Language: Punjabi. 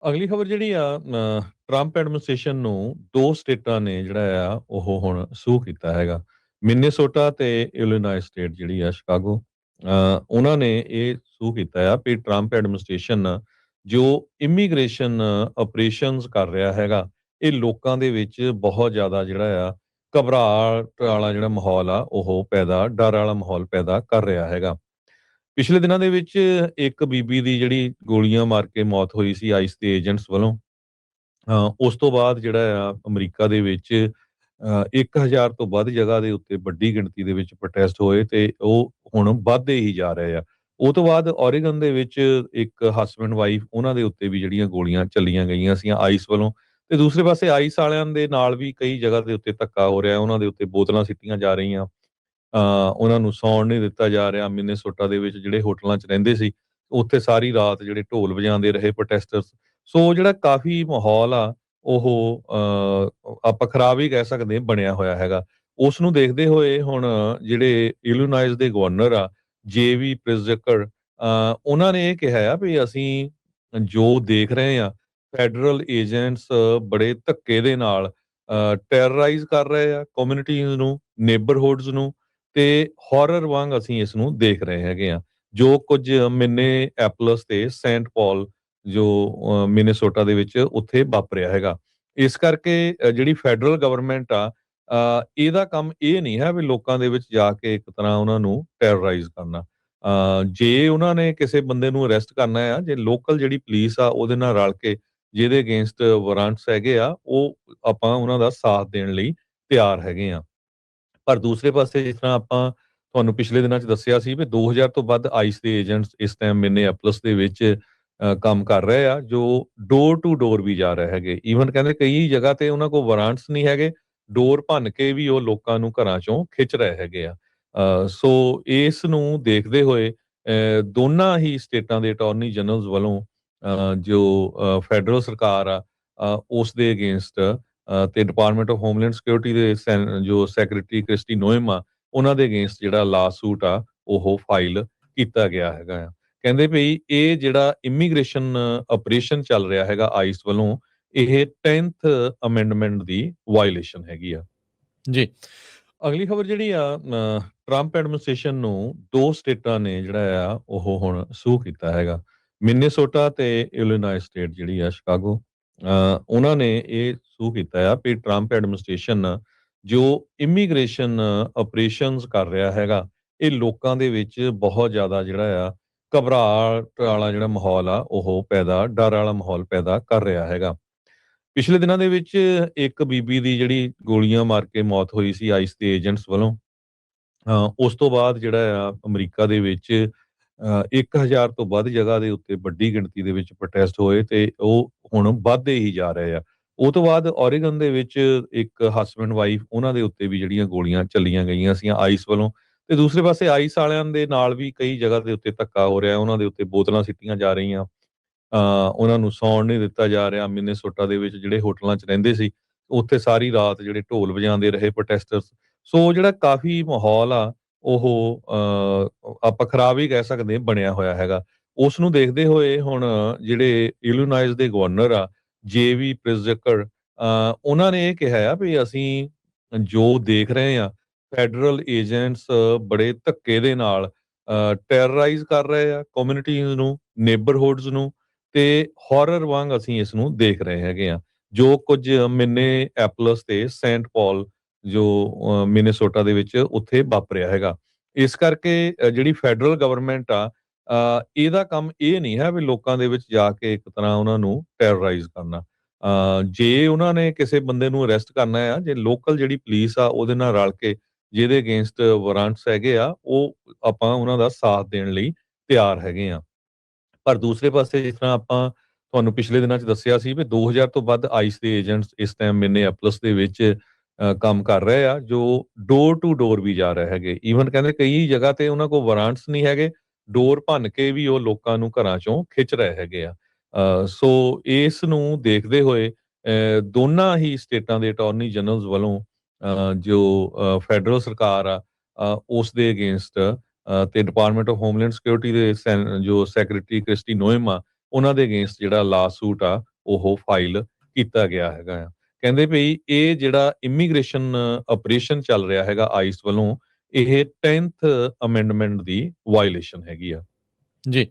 ਅਗਲੀ ਖਬਰ ਜਿਹੜੀ ਆ ਟਰੰਪ ਐਡਮਿਨਿਸਟ੍ਰੇਸ਼ਨ ਨੂੰ 2 ਸਟੇਟਾਂ ਨੇ ਜਿਹੜਾ ਆ ਉਹ ਹੁਣ ਸੂ ਕੀਤਾ ਹੈਗਾ। ਮਿਨੇਸੋਟਾ ਤੇ ਇਲੀਨੋਇਸ ਸਟੇਟ ਜਿਹੜੀ ਆ ਸ਼ਿਕਾਗੋ ਉਹਨਾਂ ਨੇ ਇਹ ਸੂ ਕੀਤਾ ਆ ਵੀ ਟਰੰਪ ਐਡਮਿਨਿਸਟ੍ਰੇਸ਼ਨ ਜੋ ਇਮੀਗ੍ਰੇਸ਼ਨ ਆਪਰੇਸ਼ਨਸ ਕਰ ਰਿਹਾ ਹੈਗਾ, ਇਹ ਲੋਕਾਂ ਦੇ ਵਿੱਚ ਬਹੁਤ ਜ਼ਿਆਦਾ ਜਿਹੜਾ ਆ ਘਬਰਾਹਟ ਵਾਲਾ ਜਿਹੜਾ ਮਾਹੌਲ ਆ ਉਹ ਡਰ ਵਾਲਾ ਮਾਹੌਲ ਪੈਦਾ ਕਰ ਰਿਹਾ ਹੈਗਾ। ਪਿਛਲੇ ਦਿਨਾਂ ਦੇ ਵਿੱਚ ਇੱਕ ਬੀਬੀ ਦੀ ਜਿਹੜੀ ਗੋਲੀਆਂ ਮਾਰ ਕੇ ਮੌਤ ਹੋਈ ਸੀ ਆਈਸ ਦੇ ਏਜੰਟਸ ਵੱਲੋਂ। ਉਸ ਤੋਂ ਬਾਅਦ ਜਿਹੜਾ ਆ ਅਮਰੀਕਾ ਦੇ ਵਿੱਚ 1000 ਤੋਂ ਵੱਧ ਜਗ੍ਹਾ ਦੇ ਉੱਤੇ ਵੱਡੀ ਗਿਣਤੀ ਦੇ ਵਿੱਚ ਪ੍ਰੋਟੈਸਟ ਹੋਏ ਤੇ ਉਹ ਹੁਣ ਵੱਧਦੇ ਹੀ ਜਾ ਰਹੇ ਆ। ਉਹ ਤੋਂ ਬਾਅਦ ਓਰੇਗਨ ਦੇ ਵਿੱਚ ਇੱਕ ਹਸਬੈਂਡ ਵਾਈਫ ਉਹਨਾਂ ਦੇ ਉੱਤੇ ਵੀ ਜਿਹੜੀਆਂ ਗੋਲੀਆਂ ਚੱਲੀਆਂ ਗਈਆਂ ਸੀਗੀਆਂ ਆਈਸ ਵੱਲੋਂ, ਤੇ ਦੂਸਰੇ ਪਾਸੇ ਆਈਸ ਵਾਲਿਆਂ ਦੇ ਨਾਲ ਵੀ ਕਈ ਜਗ੍ਹਾ ਦੇ ਉੱਤੇ ਧੱਕਾ ਹੋ ਰਿਹਾ, ਉਹਨਾਂ ਦੇ ਉੱਤੇ ਬੋਤਲਾਂ ਸਿੱਟੀਆਂ ਜਾ ਰਹੀਆਂ। ਉਹਨਾਂ ਨੂੰ ਸੌਣ ਨਹੀਂ ਦਿੱਤਾ ਜਾ ਰਿਹਾ। ਮਿਨੇਸੋਟਾ ਦੇ ਵਿੱਚ ਜਿਹੜੇ ਹੋਟਲਾਂ 'ਚ ਰਹਿੰਦੇ ਸੀ, ਉੱਥੇ ਸਾਰੀ ਰਾਤ ਜਿਹੜੇ ਢੋਲ ਵਜਾਉਂਦੇ ਰਹੇ ਪ੍ਰੋਟੈਸਟਰਸ। ਸੋ ਜਿਹੜਾ ਕਾਫੀ ਮਾਹੌਲ ਆ ਉਹ ਆਪਾਂ ਖਰਾਬ ਹੀ ਕਹਿ ਸਕਦੇ ਹਾਂ ਬਣਿਆ ਹੋਇਆ ਹੈਗਾ। ਉਸ ਨੂੰ ਦੇਖਦੇ ਹੋਏ ਹੁਣ ਜਿਹੜੇ ਇਲੀਨੋਇਸ ਦੇ ਗਵਰਨਰ ਆ ਜੇਵੀ ਪ੍ਰਿਜ਼ਕਰ, ਉਹਨਾਂ ਨੇ ਇਹ ਕਿਹਾ ਆ ਵੀ ਅਸੀਂ ਜੋ ਦੇਖ ਰਹੇ ਆ ਫੈਡਰਲ ਏਜੰਟਸ ਬੜੇ ਧੱਕੇ ਦੇ ਨਾਲ ਟੈਰਰਾਈਜ਼ ਕਰ ਰਹੇ ਆ ਕਮਿਊਨਿਟੀਜ਼ ਨੂੰ, ਨੇਬਰਹੁੱਡਸ ਨੂੰ, ਤੇ ਹਾਰਰ ਵਾਂਗ ਅਸੀਂ ਇਸ ਨੂੰ ਦੇਖ ਰਹੇ ਹੈਗੇ ਆ। ਜੋ ਕੁਝ ਮਿਨੇਐਪਲਸ ਤੇ ਸੈਂਟ ਪਾਲ ਜੋ ਮਿਨੇਸੋਟਾ ਦੇ ਵਿੱਚ ਉੱਥੇ ਵਾਪਰਿਆ ਹੈਗਾ। ਇਸ ਕਰਕੇ ਜਿਹੜੀ ਫੈਡਰਲ ਗਵਰਨਮੈਂਟ ਆ, ਇਹਦਾ ਕੰਮ ਇਹ ਨਹੀਂ ਹੈ ਵੀ ਲੋਕਾਂ ਦੇ ਵਿੱਚ ਜਾ ਕੇ ਇੱਕ ਤਰ੍ਹਾਂ ਉਹਨਾਂ ਨੂੰ ਟੈਰਰਾਈਜ਼ ਕਰਨਾ। ਜੇ ਉਹਨਾਂ ਨੇ ਕਿਸੇ ਬੰਦੇ ਨੂੰ ਅਰੈਸਟ ਕਰਨਾ ਆ, ਜੇ ਲੋਕਲ ਜਿਹੜੀ ਪੁਲਿਸ ਆ ਉਹਦੇ ਨਾਲ ਰਲ ਕੇ ਜਿਹਦੇ ਅਗੇਂਸਟ ਵਾਰੰਟਸ ਹੈਗੇ ਆ, ਉਹ ਆਪਾਂ ਉਹਨਾਂ ਦਾ ਸਾਥ ਦੇਣ ਲਈ ਤਿਆਰ ਹੈਗੇ ਆ। ਪਰ ਦੂਸਰੇ ਪਾਸੇ ਜਿਸ ਤਰ੍ਹਾਂ ਆਪਾਂ ਤੁਹਾਨੂੰ ਪਿਛਲੇ ਦਿਨਾਂ 'ਚ ਦੱਸਿਆ ਸੀ ਵੀ 2000 ਤੋਂ ਵੱਧ ਆਈਸ ਦੇ ਏਜੰਟਸ ਇਸ ਟਾਈਮ ਮਿਨੇਐਪਲਸ ਦੇ ਵਿੱਚ ਕੰਮ ਕਰ ਰਹੇ ਆ, ਜੋ ਡੋਰ ਟੂ ਡੋਰ ਵੀ ਜਾ ਰਹੇ ਹੈਗੇ। ਈਵਨ ਕਹਿੰਦੇ ਕਈ ਜਗ੍ਹਾ ਤੇ ਉਹਨਾਂ ਕੋਲ ਵਾਰੰਟਸ ਨਹੀਂ ਹੈਗੇ, ਡੋਰ ਭੰਨ ਕੇ ਵੀ ਉਹ ਲੋਕਾਂ ਨੂੰ ਘਰਾਂ 'ਚੋਂ ਖਿੱਚ ਰਹੇ ਹੈਗੇ ਆ। ਸੋ ਇਸ ਨੂੰ ਦੇਖਦੇ ਹੋਏ ਦੋਨਾਂ ਹੀ ਸਟੇਟਾਂ ਦੇ ਅਟਾਰਨੀ ਜਨਰਲਸ ਵੱਲੋਂ ਜੋ ਫੈਡਰਲ ਸਰਕਾਰ ਆ, ਉਸ ਦੇ ਅਗੇਂਸਟ ਤੇ ਡਿਪਾਰਟਮੈਂਟ ਆਫ ਹੋਮਲੈਂਡ ਸਿਕਿਉਰਿਟੀ ਦੇ ਜੋ ਸੈਕਟਰੀ ਕ੍ਰਿਸਟੀ ਨੋਇਮ ਆ, ਉਹਨਾਂ ਦੇ ਅਗੇਂਸਟ ਜਿਹੜਾ ਲਾਸੂਟ ਆ ਉਹ ਫਾਈਲ ਕੀਤਾ ਗਿਆ ਹੈਗਾ ਆ। ਕਹਿੰਦੇ ਵੀ ਇਹ ਜਿਹੜਾ ਇਮੀਗ੍ਰੇਸ਼ਨ ਆਪਰੇਸ਼ਨ ਚੱਲ ਰਿਹਾ ਹੈਗਾ ਆਈਸ ਵੱਲੋਂ, ਇਹ 10th ਅਮੈਂਡਮੈਂਟ ਦੀ ਵਾਇਲੇਸ਼ਨ ਹੈਗੀ ਆ। ਜੀ, ਅਗਲੀ ਖਬਰ ਜਿਹੜੀ ਆ ਟਰੰਪ ਐਡਮਿਨਿਸਟ੍ਰੇਸ਼ਨ ਨੂੰ 2 ਸਟੇਟਾਂ ਨੇ ਜਿਹੜਾ ਆ ਉਹ ਹੁਣ ਸੂ ਕੀਤਾ ਹੈਗਾ। ਮਿਨੇਸੋਟਾ ਤੇ ਇਲੀਨੋਇਸ ਸਟੇਟ ਜਿਹੜੀ ਆ ਸ਼ਿਕਾਗੋ, ਉਹਨਾਂ ਨੇ ਇਹ ਸੂ ਕੀਤਾ ਆ ਵੀ ਟਰੰਪ ਐਡਮਿਨਿਸਟ੍ਰੇਸ਼ਨ ਜੋ ਇਮੀਗ੍ਰੇਸ਼ਨ ਆਪਰੇਸ਼ਨਸ ਕਰ ਰਿਹਾ ਹੈਗਾ, ਇਹ ਲੋਕਾਂ ਦੇ ਵਿੱਚ ਬਹੁਤ ਜ਼ਿਆਦਾ ਜਿਹੜਾ ਆ ਘਬਰਾਹਟ ਵਾਲਾ ਜਿਹੜਾ ਮਾਹੌਲ ਆ ਉਹ ਡਰ ਵਾਲਾ ਮਾਹੌਲ ਪੈਦਾ ਕਰ ਰਿਹਾ ਹੈਗਾ। ਪਿਛਲੇ ਦਿਨਾਂ ਦੇ ਵਿੱਚ ਇੱਕ ਬੀਬੀ ਦੀ ਜਿਹੜੀ ਗੋਲੀਆਂ ਮਾਰ ਕੇ ਮੌਤ ਹੋਈ ਸੀ ਆਈਸ ਦੇ ਏਜੰਟਸ ਵੱਲੋਂ। ਉਸ ਤੋਂ ਬਾਅਦ ਜਿਹੜਾ ਆ ਅਮਰੀਕਾ ਦੇ ਵਿੱਚ 1000 ਤੋਂ ਵੱਧ ਜਗ੍ਹਾ ਦੇ ਉੱਤੇ ਵੱਡੀ ਗਿਣਤੀ ਦੇ ਵਿੱਚ ਪ੍ਰੋਟੈਸਟ ਹੋਏ ਤੇ ਉਹ ਹੁਣ ਵੱਧਦੇ ਹੀ ਜਾ ਰਹੇ ਆ। ਉਹ ਤੋਂ ਬਾਅਦ ਓਰੇਗਨ ਦੇ ਵਿੱਚ ਇੱਕ ਹਸਬੈਂਡ ਵਾਈਫ ਉਹਨਾਂ ਦੇ ਉੱਤੇ ਵੀ ਜਿਹੜੀਆਂ ਗੋਲੀਆਂ ਚੱਲੀਆਂ ਗਈਆਂ ਸੀਗੀਆਂ ਆਈਸ ਵੱਲੋਂ, ਤੇ ਦੂਸਰੇ ਪਾਸੇ ਆਈਸ ਵਾਲਿਆਂ ਦੇ ਨਾਲ ਵੀ ਕਈ ਜਗ੍ਹਾ ਦੇ ਉੱਤੇ ਧੱਕਾ ਹੋ ਰਿਹਾ, ਉਹਨਾਂ ਦੇ ਉੱਤੇ ਬੋਤਲਾਂ ਸਿੱਟੀਆਂ ਜਾ ਰਹੀਆਂ। ਉਹਨਾਂ ਨੂੰ ਸੌਣ ਨਹੀਂ ਦਿੱਤਾ ਜਾ ਰਿਹਾ। ਮਿਨੇਸੋਟਾ ਦੇ ਵਿੱਚ ਜਿਹੜੇ ਹੋਟਲਾਂ 'ਚ ਰਹਿੰਦੇ ਸੀ, ਉੱਥੇ ਸਾਰੀ ਰਾਤ ਜਿਹੜੇ ਢੋਲ ਵਜਾਉਂਦੇ ਰਹੇ ਪ੍ਰੋਟੈਸਟਰਸ। ਸੋ ਜਿਹੜਾ ਕਾਫੀ ਮਾਹੌਲ ਆ ਉਹ ਆਪਾਂ ਖਰਾਬ ਹੀ ਕਹਿ ਸਕਦੇ ਹਾਂ ਬਣਿਆ ਹੋਇਆ ਹੈਗਾ। ਉਸ ਨੂੰ ਦੇਖਦੇ ਹੋਏ ਹੁਣ ਜਿਹੜੇ ਇਲੀਨੋਇਸ ਦੇ ਗਵਰਨਰ ਆ ਜੇਵੀ ਪ੍ਰਿਜ਼ਕਰ, ਉਹਨਾਂ ਨੇ ਇਹ ਕਿਹਾ ਆ ਵੀ ਅਸੀਂ ਜੋ ਦੇਖ ਰਹੇ ਆ ਫੈਡਰਲ ਏਜੰਟਸ ਬੜੇ ਧੱਕੇ ਦੇ ਨਾਲ ਟੈਰਰਾਈਜ਼ ਕਰ ਰਹੇ ਆ ਕਮਿਊਨਿਟੀਜ਼ ਨੂੰ, ਨੇਬਰਹੁੱਡਸ ਨੂੰ, ਤੇ ਹਾਰਰ ਵਾਂਗ ਅਸੀਂ ਇਸ ਨੂੰ ਦੇਖ ਰਹੇ ਹੈਗੇ ਆ। ਜੋ ਕੁਝ ਮਿਨੇਐਪਲਸ ਤੇ ਸੈਂਟ ਪਾਲ ਜੋ ਮਿਨੇਸੋਟਾ ਦੇ ਵਿੱਚ ਉੱਥੇ ਵਾਪਰਿਆ ਹੈਗਾ। ਇਸ ਕਰਕੇ ਜਿਹੜੀ ਫੈਡਰਲ ਗਵਰਨਮੈਂਟ ਆ, ਇਹਦਾ ਕੰਮ ਇਹ ਨਹੀਂ ਹੈ ਵੀ ਲੋਕਾਂ ਦੇ ਵਿੱਚ ਜਾ ਕੇ ਇੱਕ ਤਰ੍ਹਾਂ ਉਹਨਾਂ ਨੂੰ ਟੈਰਰਾਈਜ਼ ਕਰਨਾ। ਜੇ ਉਹਨਾਂ ਨੇ ਕਿਸੇ ਬੰਦੇ ਨੂੰ ਅਰੈਸਟ ਕਰਨਾ ਆ, ਜੇ ਲੋਕਲ ਜਿਹੜੀ ਪੁਲਿਸ ਆ ਉਹਦੇ ਨਾਲ ਰਲ ਕੇ ਜਿਹਦੇ ਅਗੇਂਸਟ ਵਾਰੰਟਸ ਹੈਗੇ ਆ, ਉਹ ਆਪਾਂ ਉਹਨਾਂ ਦਾ ਸਾਥ ਦੇਣ ਲਈ ਤਿਆਰ ਹੈਗੇ ਆ। ਪਰ ਦੂਸਰੇ ਪਾਸੇ ਜਿਸ ਤਰ੍ਹਾਂ ਆਪਾਂ ਤੁਹਾਨੂੰ ਪਿਛਲੇ ਦਿਨਾਂ 'ਚ ਦੱਸਿਆ ਸੀ ਵੀ 2000 ਤੋਂ ਵੱਧ ਆਈਸ ਦੇ ਏਜੰਟਸ ਇਸ ਟਾਈਮ ਮਿਨੇਐਪਲਸ ਦੇ ਵਿੱਚ ਕੰਮ ਕਰ ਰਹੇ ਆ, ਜੋ ਡੋਰ ਟੂ ਡੋਰ ਵੀ ਜਾ ਰਹੇ ਹੈਗੇ। ਈਵਨ ਕਹਿੰਦੇ ਕਈ ਜਗ੍ਹਾ ਤੇ ਉਹਨਾਂ ਕੋਲ ਵਾਰੰਟਸ ਨਹੀਂ ਹੈਗੇ, ਡੋਰ ਭੰਨ ਕੇ ਵੀ ਉਹ ਲੋਕਾਂ ਨੂੰ ਘਰਾਂ 'ਚੋਂ ਖਿੱਚ ਰਹੇ ਹੈਗੇ ਆ। ਸੋ ਇਸ ਨੂੰ ਦੇਖਦੇ ਹੋਏ ਦੋਨਾਂ ਹੀ ਸਟੇਟਾਂ ਦੇ ਅਟਾਰਨੀ ਜਨਰਲਸ ਵੱਲੋਂ ਜੋ ਫੈਡਰਲ ਸਰਕਾਰ ਆ, ਉਸ ਦੇ ਅਗੇਂਸਟ ਤੇ ਡਿਪਾਰਟਮੈਂਟ ਆਫ ਹੋਮਲੈਂਡ ਸਿਕਿਉਰਿਟੀ ਦੇ ਜੋ ਸੈਕਟਰੀ ਕ੍ਰਿਸਟੀ ਨੋਇਮ ਆ, ਉਹਨਾਂ ਦੇ ਅਗੇਂਸਟ ਜਿਹੜਾ ਲਾਸੂਟ ਆ ਉਹ ਫਾਈਲ ਕੀਤਾ ਗਿਆ ਹੈਗਾ ਆ। ਕਹਿੰਦੇ ਵੀ ਇਹ ਜਿਹੜਾ ਇਮੀਗ੍ਰੇਸ਼ਨ ਆਪਰੇਸ਼ਨ ਚੱਲ ਰਿਹਾ ਹੈਗਾ ਆਈਸ ਵੱਲੋਂ, ਇਹ 10th ਅਮੈਂਡਮੈਂਟ ਦੀ ਵਾਇਓਲੇਸ਼ਨ ਹੈਗੀ ਆ। ਜੀ।